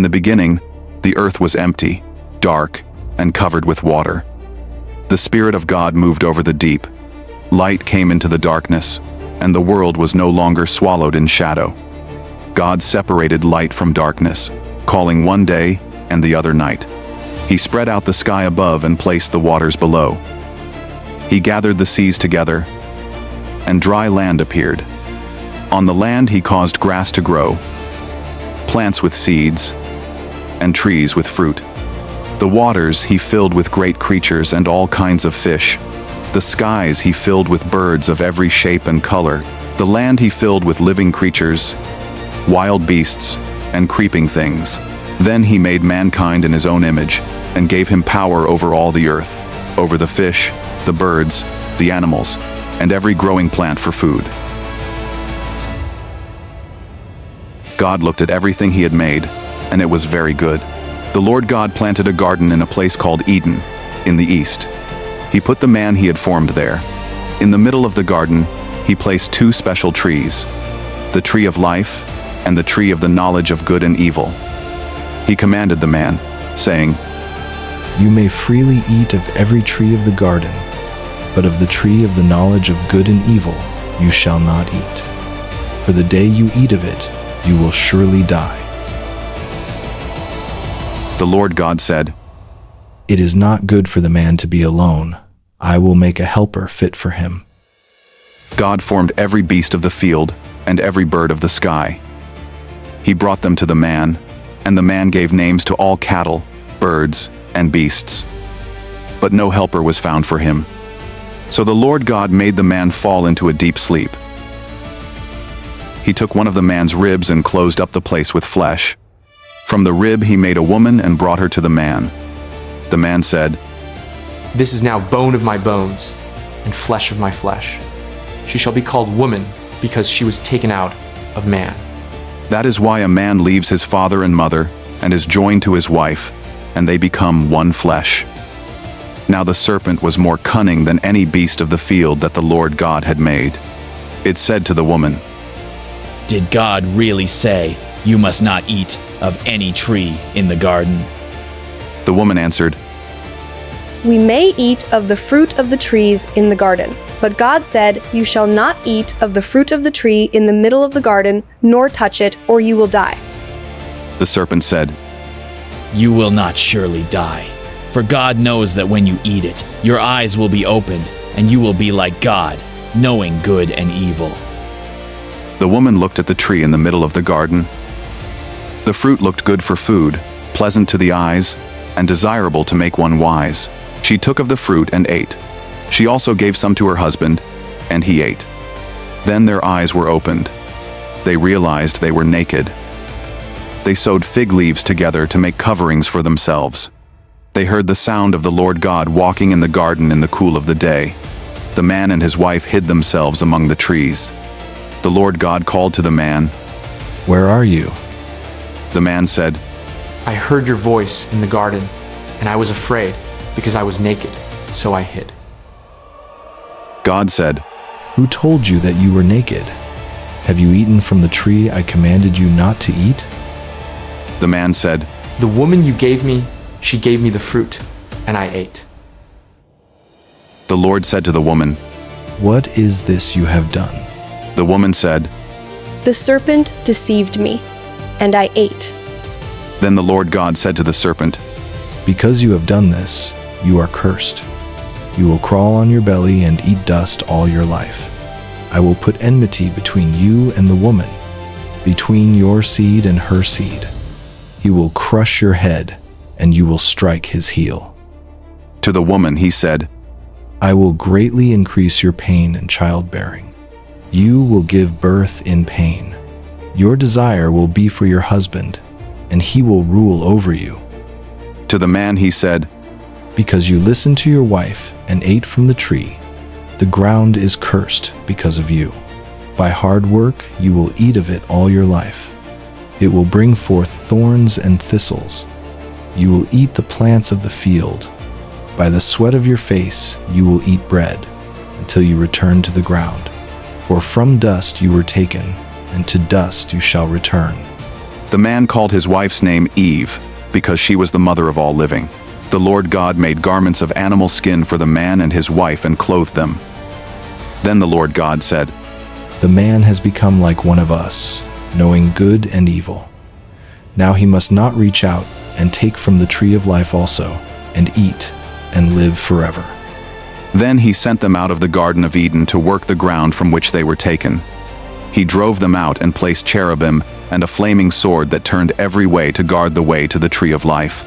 In the beginning, the earth was empty, dark, and covered with water. The Spirit of God moved over the deep. Light came into the darkness, and the world was no longer swallowed in shadow. God separated light from darkness, calling one day and the other night. He spread out the sky above and placed the waters below. He gathered the seas together, and dry land appeared. On the land he caused grass to grow, plants with seeds, and trees with fruit. The waters he filled with great creatures and all kinds of fish. The skies he filled with birds of every shape and color. The land he filled with living creatures, wild beasts, and creeping things. Then he made mankind in his own image, and gave him power over all the earth, over the fish, the birds, the animals, and every growing plant for food. God looked at everything he had made, and it was very good. The Lord God planted a garden in a place called Eden, in the east. He put the man he had formed there. In the middle of the garden, he placed two special trees, the tree of life and the tree of the knowledge of good and evil. He commanded the man, saying, You may freely eat of every tree of the garden, but of the tree of the knowledge of good and evil you shall not eat. For the day you eat of it, you will surely die. The Lord God said, It is not good for the man to be alone. I will make a helper fit for him. God formed every beast of the field and every bird of the sky. He brought them to the man, and the man gave names to all cattle, birds, and beasts. But no helper was found for him. So the Lord God made the man fall into a deep sleep. He took one of the man's ribs and closed up the place with flesh. From the rib he made a woman and brought her to the man. The man said, This is now bone of my bones and flesh of my flesh. She shall be called woman because she was taken out of man. That is why a man leaves his father and mother and is joined to his wife, and they become one flesh. Now the serpent was more cunning than any beast of the field that the Lord God had made. It said to the woman, Did God really say, You must not eat of any tree in the garden? The woman answered, We may eat of the fruit of the trees in the garden. But God said, You shall not eat of the fruit of the tree in the middle of the garden, nor touch it, or you will die. The serpent said, You will not surely die. For God knows that when you eat it, your eyes will be opened, and you will be like God, knowing good and evil. The woman looked at the tree in the middle of the garden. The fruit looked good for food, pleasant to the eyes, and desirable to make one wise. She took of the fruit and ate. She also gave some to her husband, and he ate. Then their eyes were opened. They realized they were naked. They sewed fig leaves together to make coverings for themselves. They heard the sound of the Lord God walking in the garden in the cool of the day. The man and his wife hid themselves among the trees. The Lord God called to the man, Where are you? The man said, I heard your voice in the garden, and I was afraid because I was naked, so I hid. God said, Who told you that you were naked? Have you eaten from the tree I commanded you not to eat? The man said, The woman you gave me, she gave me the fruit, and I ate. The Lord said to the woman, What is this you have done? The woman said, The serpent deceived me, and I ate. Then the Lord God said to the serpent, Because you have done this, you are cursed. You will crawl on your belly and eat dust all your life. I will put enmity between you and the woman, between your seed and her seed. He will crush your head, and you will strike his heel. To the woman he said, I will greatly increase your pain in childbearing. You will give birth in pain. Your desire will be for your husband, and he will rule over you. To the man he said, Because you listened to your wife and ate from the tree, the ground is cursed because of you. By hard work you will eat of it all your life. It will bring forth thorns and thistles. You will eat the plants of the field. By the sweat of your face you will eat bread, until you return to the ground. For from dust you were taken, and to dust you shall return. The man called his wife's name Eve, because she was the mother of all living. The Lord God made garments of animal skin for the man and his wife and clothed them. Then the Lord God said, The man has become like one of us, knowing good and evil. Now he must not reach out and take from the tree of life also, and eat, and live forever. Then he sent them out of the Garden of Eden to work the ground from which they were taken. He drove them out and placed cherubim and a flaming sword that turned every way to guard the way to the tree of life.